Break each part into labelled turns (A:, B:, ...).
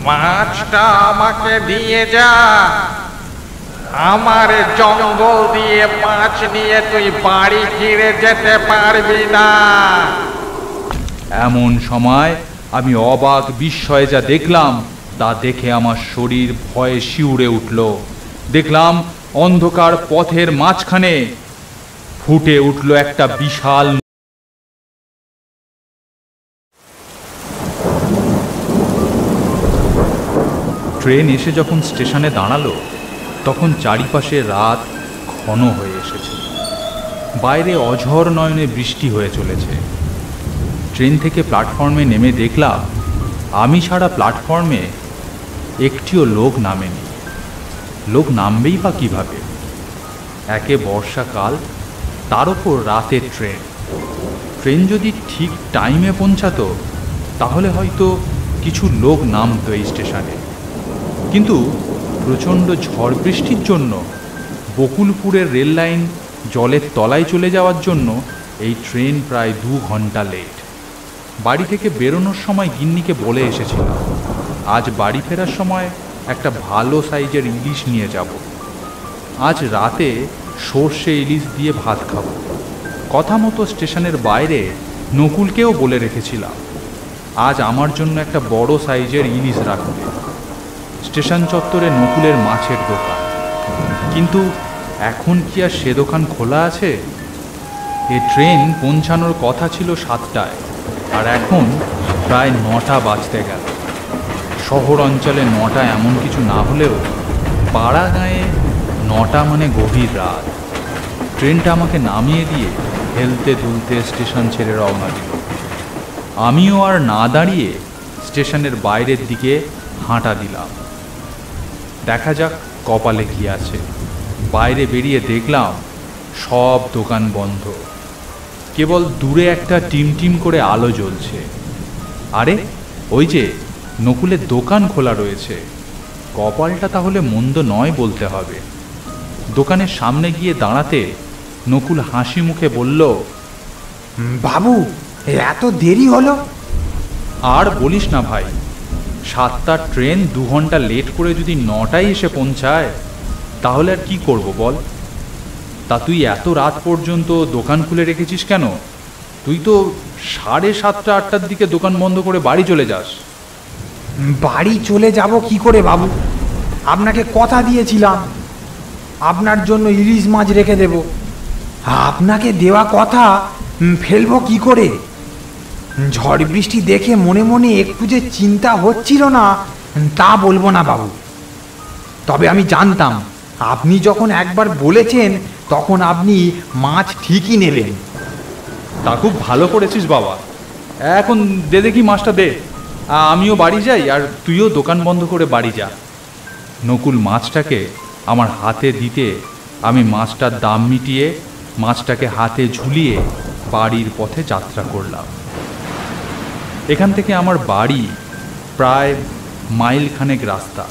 A: মাছটা আমাকে দিয়ে যা। আমার জঙ্গল দিয়ে মাছ নিয়ে তুই বাড়ি ফিরে যেতে পারবি না।
B: এমন সময় আমি অবাক বিস্ময়ে যা দেখলাম তা দেখে আমার শরীর ভয়ে শিউরে উঠল। দেখলাম অন্ধকার পথের মাঝখানে ফুটে উঠল একটা বিশাল ট্রেন এসে যখন স্টেশনে দাঁড়ালো তখন চারিপাশে রাত ঘন হয়ে এসেছে। বাইরে অঝোর নয়নে বৃষ্টি হয়ে চলেছে। ট্রেন থেকে প্ল্যাটফর্মে নেমে দেখলাম আমি ছাড়া প্ল্যাটফর্মে একটিও লোক নামেনি। লোক নামবেই বা কীভাবে? একে বর্ষাকাল, তার উপর রাতের ট্রেন। ট্রেন যদি ঠিক টাইমে পৌঁছাতো তাহলে হয়তো কিছু লোক নামতো এই স্টেশনে, কিন্তু প্রচণ্ড ঝড় বৃষ্টির জন্য বকুলপুরের রেল লাইন জলের তলায় চলে যাওয়ার জন্য এই ট্রেন প্রায় 2 ঘন্টা লেট। বাড়ি থেকে বেরোনোর সময় গিন্নিকে বলে এসেছিলাম আজ বাড়ি ফেরার সময় একটা ভালো সাইজের ইলিশ নিয়ে যাব। আজ রাতে সর্ষে ইলিশ দিয়ে ভাত খাবো। কথা মতো স্টেশনের বাইরে নকুলকেও বলে রেখেছিলাম আজ আমার জন্য একটা বড় সাইজের ইলিশ রাখবে। স্টেশন চত্বরে নকুলের মাছের দোকান, কিন্তু এখন কি আর সে দোকান খোলা আছে? এ ট্রেন পৌঁছানোর কথা ছিল 7টায়, আর এখন প্রায় 9টা বাজতে গেল। শহর অঞ্চলে 9টা এমন কিছু না হলেও পাড়া গাঁয়ে 9টা মানে গভীর রাত। ট্রেনটা আমাকে নামিয়ে দিয়ে হেলতে দুলতে স্টেশন ছেড়ে রওনা দিল। আমিও আর না দাঁড়িয়ে স্টেশনের বাইরের দিকে হাঁটা দিলাম। দেখা যাক কপালে কি আছে। বাইরে বেরিয়ে দেখলাম সব দোকান বন্ধ, কেবল দূরে একটা টিমটিম করে আলো জ্বলছে। আরে ওই যে নকুলের দোকান খোলা রয়েছে। কপালটা তাহলে মন্দ নয় বলতে হবে। দোকানের সামনে গিয়ে দাঁড়াতে নকুল হাসি মুখে বলল,
C: বাবু এত দেরি হলো?
B: আর বলিস না ভাই, 7টার ট্রেন 2 ঘন্টা লেট করে যদি 9টায় এসে পৌঁছায় তাহলে আর কি করব বল? তা তুই এত রাত পর্যন্ত দোকান খুলে রেখেছিস কেন? তুই তো 7:30 8টার দিকে দোকান বন্ধ করে বাড়ি চলে যাস।
C: বাড়ি চলে যাব কি করে বাবু? আপনাকে কথা দিয়েছিলাম আপনার জন্য ইলিশ মাছ রেখে দেব। আপনাকে দেওয়া কথা ফেলবো কি করে? ঝড় বৃষ্টি দেখে মনে মনে একটু যে চিন্তা হচ্ছিল না তা বলবো না বাবু। তবে আমি জানতাম আপনি যখন একবার বলেছেন তখন আপনি মাছ ঠিকই নেবেন।
B: তা খুব ভালো করেছিস বাবা। এখন দে দেখি মাছটা দে, আমিও বাড়ি যাই আর তুইও দোকান বন্ধ করে বাড়ি যা। নকুল মাছটাকে আমার হাতে দিতে আমি মাছটার দাম মিটিয়ে মাছটাকে হাতে ঝুলিয়ে বাড়ির পথে যাত্রা করলাম। এখান থেকে আমার বাড়ি প্রায় মাইলখানেক রাস্তা।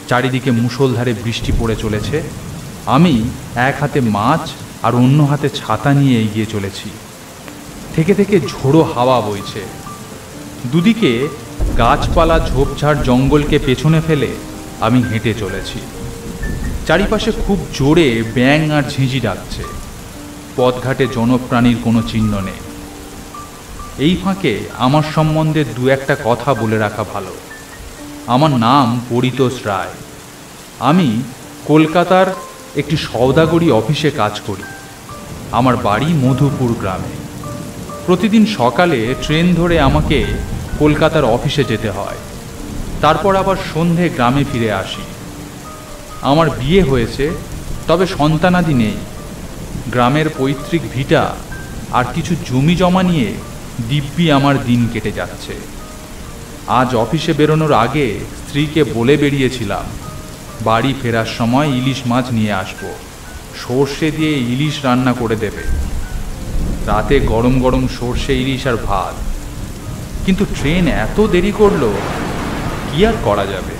B: চারিদিকে মুষলধারে বৃষ্টি পড়ে চলেছে। আমি এক হাতে মাছ আর অন্য হাতে ছাতা নিয়ে এগিয়ে চলেছি। থেকে থেকে ঝোড়ো হাওয়া বইছে। দুদিকে গাছপালা ঝোপঝাড় জঙ্গলকে পেছনে ফেলে আমি হেঁটে চলেছি। চারিপাশে খুব জোরে ব্যাঙ আর ঝিঁঝি ডাকছে। পথঘাটে জনপ্রাণীর কোনো চিহ্ন নেই। এই ফাঁকে আমার সম্বন্ধে 2-1টা কথা বলে রাখা ভালো। আমার নাম পরিতোষ রায়। আমি কলকাতার একটি সওদাগরি অফিসে কাজ করি। আমার বাড়ি মধুপুর গ্রামে। প্রতিদিন সকালে ট্রেন ধরে আমাকে কলকাতার অফিসে যেতে হয়, তারপর আবার সন্ধে গ্রামে ফিরে আসি। আমার বিয়ে হয়েছে, তবে সন্তানাদি নেই। গ্রামের পৈতৃক ভিটা আর কিছু জমি জমা নিয়ে দিব্যি আমার দিন কেটে যাচ্ছে। আজ অফিসে বেরোনোর আগে স্ত্রীকে বলে বেরিয়েছিলাম বাড়ি ফেরার সময় ইলিশ মাছ নিয়ে আসবো, সর্ষে দিয়ে ইলিশ রান্না করে দেবে। রাতে গরম গরম সর্ষে ইলিশ আর ভাত। কিন্তু ট্রেন এত দেরি করলো, কি আর করা যাবে।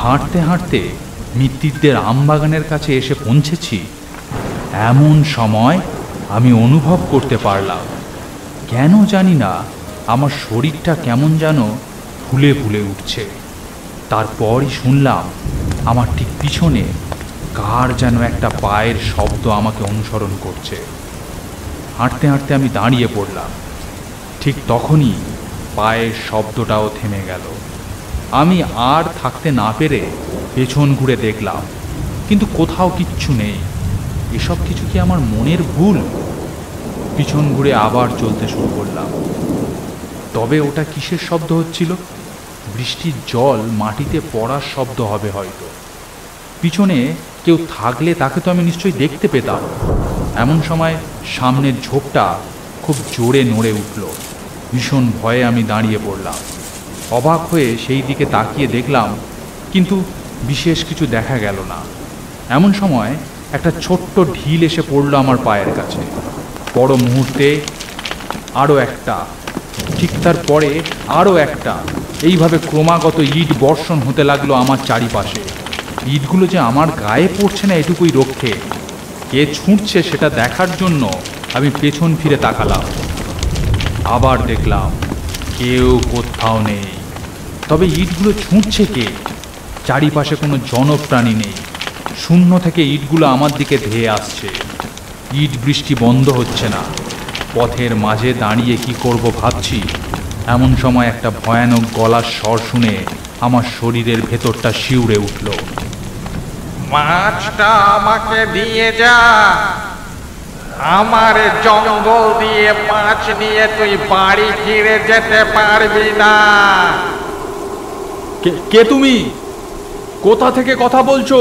B: হাঁটতে হাঁটতে মিত্তিরদের আমবাগানের কাছে এসে পৌঁছেছি। এমন সময় আমি অনুভব করতে পারলাম, কেন জানি না আমার শরীরটা কেমন যেন ফুলে ফুলে উঠছে। তারপরই শুনলাম আমার ঠিক পিছনে কার যেন একটা পায়ের শব্দ আমাকে অনুসরণ করছে। হাঁটতে হাঁটতে আমি দাঁড়িয়ে পড়লাম। ঠিক তখনই পায়ের শব্দটাও থেমে গেল। আমি আর থাকতে না পেরে পেছন ঘুরে দেখলাম, কিন্তু কোথাও কিচ্ছু নেই। এসব কিছু কি আমার মনের ভুল? পিছন ঘুরে আবার চলতে শুরু করলাম। তবে ওটা কিসের শব্দ হচ্ছিল? বৃষ্টির জল মাটিতে পড়ার শব্দ হবে হয়তো। পিছনে কেউ থাকলে তাকে তো আমি নিশ্চয়ই দেখতে পেতাম। এমন সময় সামনের ঝোপটা খুব জোরে নড়ে উঠল। ভীষণ ভয়ে আমি দাঁড়িয়ে পড়লাম। অবাক হয়ে সেই দিকে তাকিয়ে দেখলাম, কিন্তু বিশেষ কিছু দেখা গেল না। এমন সময় একটা ছোট্ট ঢিল এসে পড়ল আমার পায়ের কাছে। পর মুহূর্তে আরও একটা, ঠিক তার পরে আরও একটা। এইভাবে ক্রমাগত ইট বর্ষণ হতে লাগলো আমার চারিপাশে। ইটগুলো যে আমার গায়ে পড়ছে না এটুকুই রক্ষে। কে ছুঁড়ছে সেটা দেখার জন্য আমি পেছন ফিরে তাকালাম। আবার দেখলাম কেউ কোথাও নেই। তবে ইটগুলো ছুঁড়ছে কে? চারিপাশে কোনো জনপ্রাণী নেই। শূন্য থেকে ইটগুলো আমার দিকে ধেয়ে আসছে। ইট বৃষ্টি বন্ধ হচ্ছে না। পথের মাঝে দাঁড়িয়ে কি করব ভাবছি, এমন সময় একটা ভয়ানক গলার স্বর শুনে আমার শরীরের ভেতরটা শিউরে উঠল।
A: মাছটা আমাকে দিয়ে যা। আমার জঙ্গল দিয়ে মাছ নিয়ে তুই বাড়ি ফিরে যেতে পারবি না।
B: কে তুমি? কোথা থেকে কথা বলছো?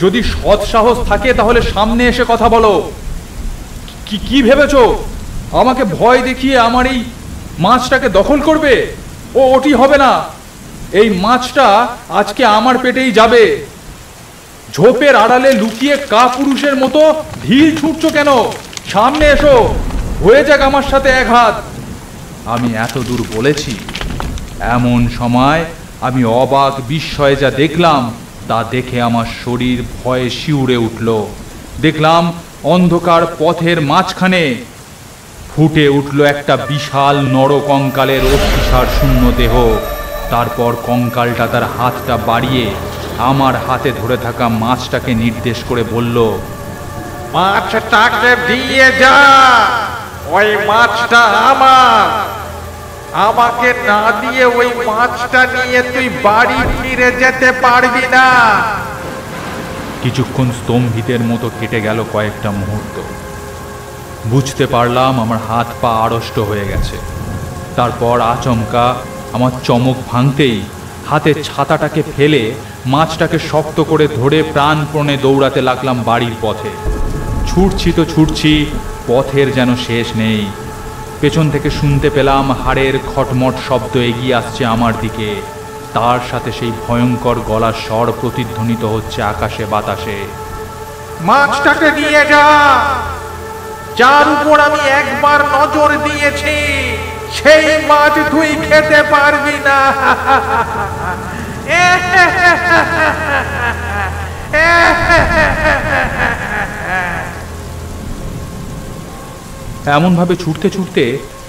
B: যদি সৎ সাহস থাকে তাহলে সামনে এসে কথা বলো। কি ভেবেছো? আমাকে ভয় দেখিয়ে আমার এই মাছটাকে দখল করবে? ওটি হবে না। এই মাছটা আজকে আমার পেটেই যাবে। ঝোপের আড়ালে লুকিয়ে কাপুরুষের মতো ঢিল ছুটছো কেন? সামনে এসো, হয়ে যাক আমার সাথে এক হাত। আমি এত দূর বলেছি। এমন সময় আমি অবাক বিস্ময়ে যা দেখলাম তা দেখে আমার শরীর ভয়ে শিউরে উঠল। দেখলাম অন্ধকার পথের মাঝখানে ফুটে উঠল একটা বিশাল নরকঙ্কালের অস্থিসার শূন্য দেহ। তারপর কঙ্কালটা তার হাতটা বাড়িয়ে আমার হাতে ধরে থাকা মাছটাকে নির্দেশ করে বলল,
A: মাছটাকে দিয়ে যা। ওই মাছটা আমার। আমাকে না দিয়ে ওই মাছটা নিয়ে তুই বাড়ি ফিরে যেতে পারবি না।
B: কিছুক্ষণ স্তম্ভিতের মতো কেটে গেল কয়েকটা মুহূর্ত। বুঝতে পারলাম আমার হাত পা আড়ষ্ট হয়ে গেছে। তারপর আচমকা আমার চমক ভাঙতেই হাতের ছাতাটাকে ফেলে মাছটাকে শক্ত করে ধরে প্রাণপণে দৌড়াতে লাগলাম বাড়ির পথে। ছুটছি তো ছুটছি, পথের যেন শেষ নেই। পেছন থেকে শুনতে পেলাম হাড়ের খটমট শব্দ এগিয়ে আসছে আমার দিকে। তার সাথে সেই ভয়ঙ্কর গলার স্বর প্রতিধ্বনিত হচ্ছে আকাশে বাতাসে।
A: মাছটাকে দিয়ে যা। যার উপর আমি একবার নজর দিয়েছি সেই মাছ তুই খেতে পারবি না।
B: এমনভাবে ছুটতে ছুটতে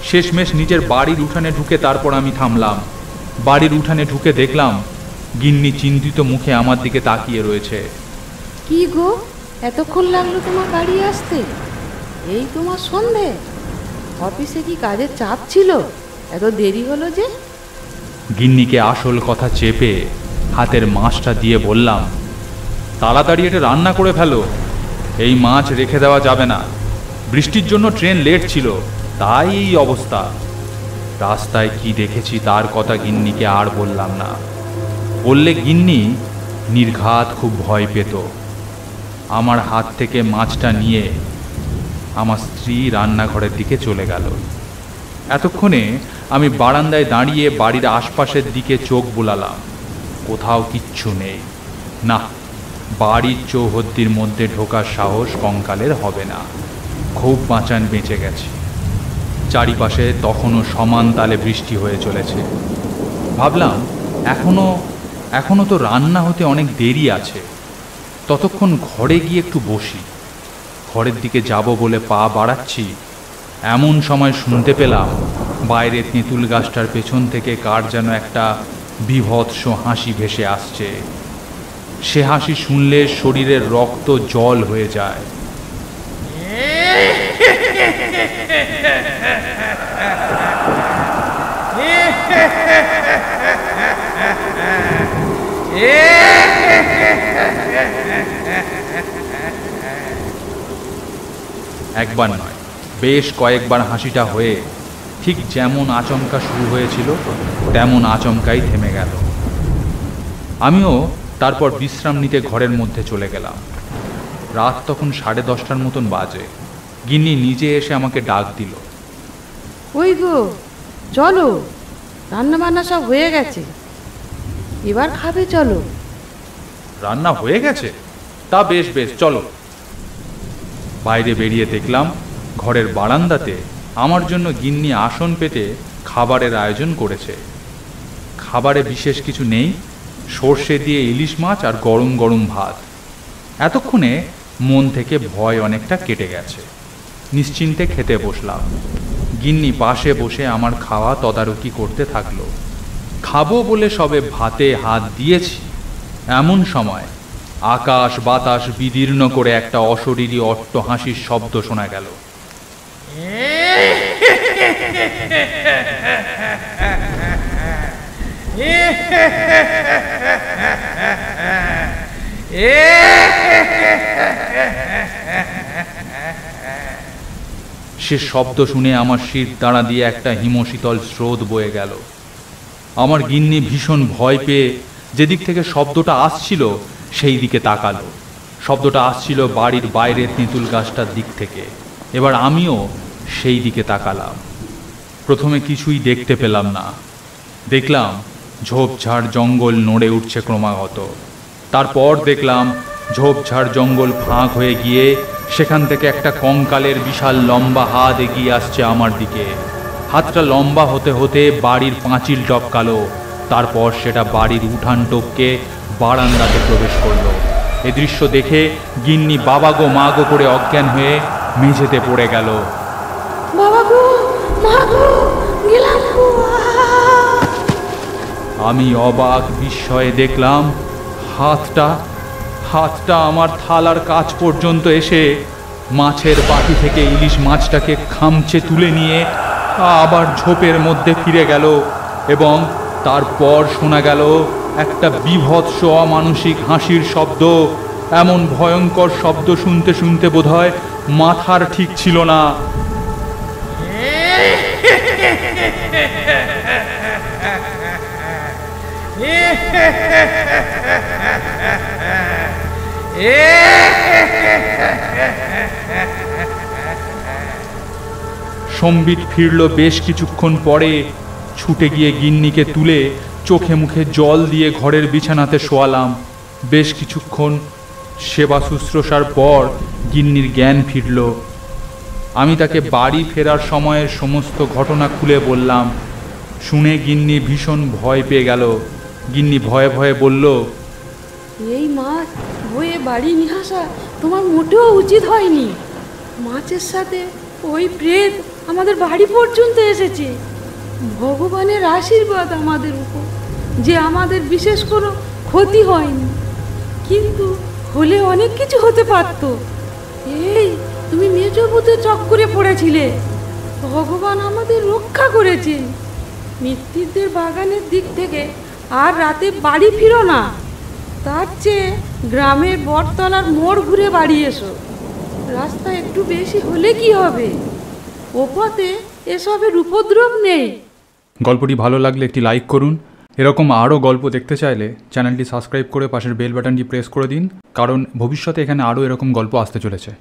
B: শেষমেশ নিজের বাড়ির উঠানে ঢুকে তারপর আমি থামলাম। বাড়ির উঠানে ঢুকে দেখলাম গিন্নি চিন্তিত মুখে আমার দিকে তাকিয়ে রয়েছে।
D: কি গো, এতক্ষণ লাগলো তোমার বাড়ি আসতে? এই তোমার সন্ধে। অফিসে কি কাজের চাপ ছিল? এত দেরি হলো যে?
B: গিন্নিকে আসল কথা চেপে হাতের মাছটা দিয়ে বললাম, তাড়াতাড়ি এটা রান্না করে ফেলো। এই মাছ রেখে দেওয়া যাবে না। বৃষ্টির জন্য ট্রেন লেট ছিল, তাই এই অবস্থা। রাস্তায় কি দেখেছি তার কথা গিন্নিকে আর বললাম না। বললে গিন্নি নির্ঘাত খুব ভয় পেত। আমার হাত থেকে মাছটা নিয়ে আমার স্ত্রী রান্নাঘরের দিকে চলে গেল। এতক্ষণে আমি বারান্দায় দাঁড়িয়ে বাড়ির আশপাশের দিকে চোখ বুলালাম। কোথাও কিচ্ছু নেই। না, বাড়ির চৌহদ্দির মধ্যে ঢোকার সাহস কঙ্কালের হবে না। খুব বাঁচান বেঁচে গেছি। চারিপাশে তখনও সমান তালে বৃষ্টি হয়ে চলেছে। ভাবলাম এখনো তো রান্না হতে অনেক দেরি আছে। ততক্ষণ ঘরে গিয়ে একটু বসি। ঘরের দিকে যাব বলে পা বাড়াচ্ছি, এমন সময় শুনতে পেলাম বাইরে তেঁতুল গাছটার পেছন থেকে কার যেন একটা বীভৎস হাসি ভেসে আসছে। সে হাসি শুনলে শরীরের রক্ত জল হয়ে যায়। একবার নয়, বেশ কয়েকবার হাসিটা হয়ে ঠিক যেমন আচমকা শুরু হয়েছিল তেমন আচমকাই থেমে গেল। আমিও তারপর বিশ্রাম নিতে ঘরের মধ্যে চলে গেলাম। রাত তখন 10:30টার মতন বাজে। গিন্নি নিজে এসে আমাকে ডাক দিল।
D: ওই গো, চলো, রান্না বান্না সব হয়ে গেছে, এবার খাবে, চলো।
B: রান্না হয়ে গেছে? তা বেশ বেশ, চলো। বাইরে বেরিয়ে দেখলাম ঘরের বারান্দাতে আমার জন্য গিন্নি আসন পেতে খাবারের আয়োজন করেছে। খাবারে বিশেষ কিছু নেই, সর্ষে দিয়ে ইলিশ মাছ আর গরম গরম ভাত। এতক্ষণে মন থেকে ভয় অনেকটা কেটে গেছে। নিশ্চিন্তে খেতে বসলাম। গিন্নি পাশে বসে আমার খাওয়া তদারকি করতে থাকলো। খাবো বলে সবে ভাতে হাত দিয়েছি, এমন সময় আকাশ বাতাস বিদীর্ণ করে একটা অশরীরী অট্টহাসির শব্দ শোনা গেল। সে শব্দ শুনে আমার শির দাঁড়া দিয়ে একটা হিমশীতল স্রোত বয়ে গেল। আমার গিন্নি ভীষণ ভয় পেয়ে যেদিক থেকে শব্দটা আসছিল সেই দিকে তাকালো। শব্দটা আসছিল বাড়ির বাইরে তেঁতুল গাছটার দিক থেকে। এবার আমিও সেই দিকে তাকালাম। প্রথমে কিছুই দেখতে পেলাম না। দেখলাম ঝোপঝাড় জঙ্গল নড়ে উঠছে ক্রমাগত। তারপর দেখলাম ঝোপঝাড় জঙ্গল ফাঁক হয়ে গিয়ে সেখান থেকে একটা কঙ্কালের বিশাল লম্বা হাত এগিয়ে আসছে আমার দিকে। হাতটা লম্বা হতে হতে বাড়ির পাঁচিল টপকালো। তারপর সেটা বাড়ির উঠান টপকে বারান্দাতে প্রবেশ করলো। এ দৃশ্য দেখে গিন্নি বাবা গো মা গো করে অজ্ঞান হয়ে মেঝেতে পড়ে গেল।
D: বাবা গো, মা গো, গেলাম গো।
B: আমি অবাক বিস্ময়ে দেখলাম হাতটা আমার থালার কাছ পর্যন্ত এসে মাছের বাটি থেকে ইলিশ মাছটাকে খামচে তুলে নিয়ে আবার ঝোপের মধ্যে ফিরে গেল। এবং তারপর শোনা গেল একটা বীভৎস অমানুষিক হাসির শব্দ। এমন ভয়ঙ্কর শব্দ শুনতে শুনতে বোধহয় মাথার ঠিক ছিল না। সম্বিত ফিরল বেশ কিছুক্ষণ পরে। ছুটে গিয়ে গিন্নিকে তুলে চোখে মুখে জল দিয়ে ঘরের বিছানাতে শোয়ালাম। বেশ কিছুক্ষণ সেবা শুশ্রূষার পর গিন্নির জ্ঞান ফিরল। আমি তাকে বাড়ি ফেরার সময়ের সমস্ত ঘটনা খুলে বললাম। শুনে গিন্নি ভীষণ ভয় পেয়ে গেল। গিন্নি ভয়ে ভয়ে বলল,
D: এই মাছ বয়ে বাড়ি নিয়ে আসা তোমার মোটেও উচিত হয়নি। মাছের সাথে ওই প্রেত আমাদের বাড়ি পর্যন্ত এসেছে। ভগবানের আশীর্বাদ আমাদের উপর যে আমাদের বিশেষ কোনো ক্ষতি হয়নি, কিন্তু হলে অনেক কিছু হতে পারত। এই তুমি মেজবুতে চক্করে পড়েছিলে, ভগবান আমাদের রক্ষা করেছেন। মৃত্যুদের বাগানের দিক থেকে আর রাতে বাড়ি ফিরো না, তার চেয়ে গ্রামের বটতলার মোড় ঘুরে বাড়ি এসো। রাস্তা একটু বেশি হলে কি হবে, ও পথে এসবের উপদ্রব নেই।
B: গল্পটি ভালো লাগলে একটি লাইক করুন। এরকম আরও গল্প দেখতে চাইলে চ্যানেলটি সাবস্ক্রাইব করে পাশের বেল বাটনটি প্রেস করে দিন, কারণ ভবিষ্যতে এখানে আরও এরকম গল্প আসতে চলেছে।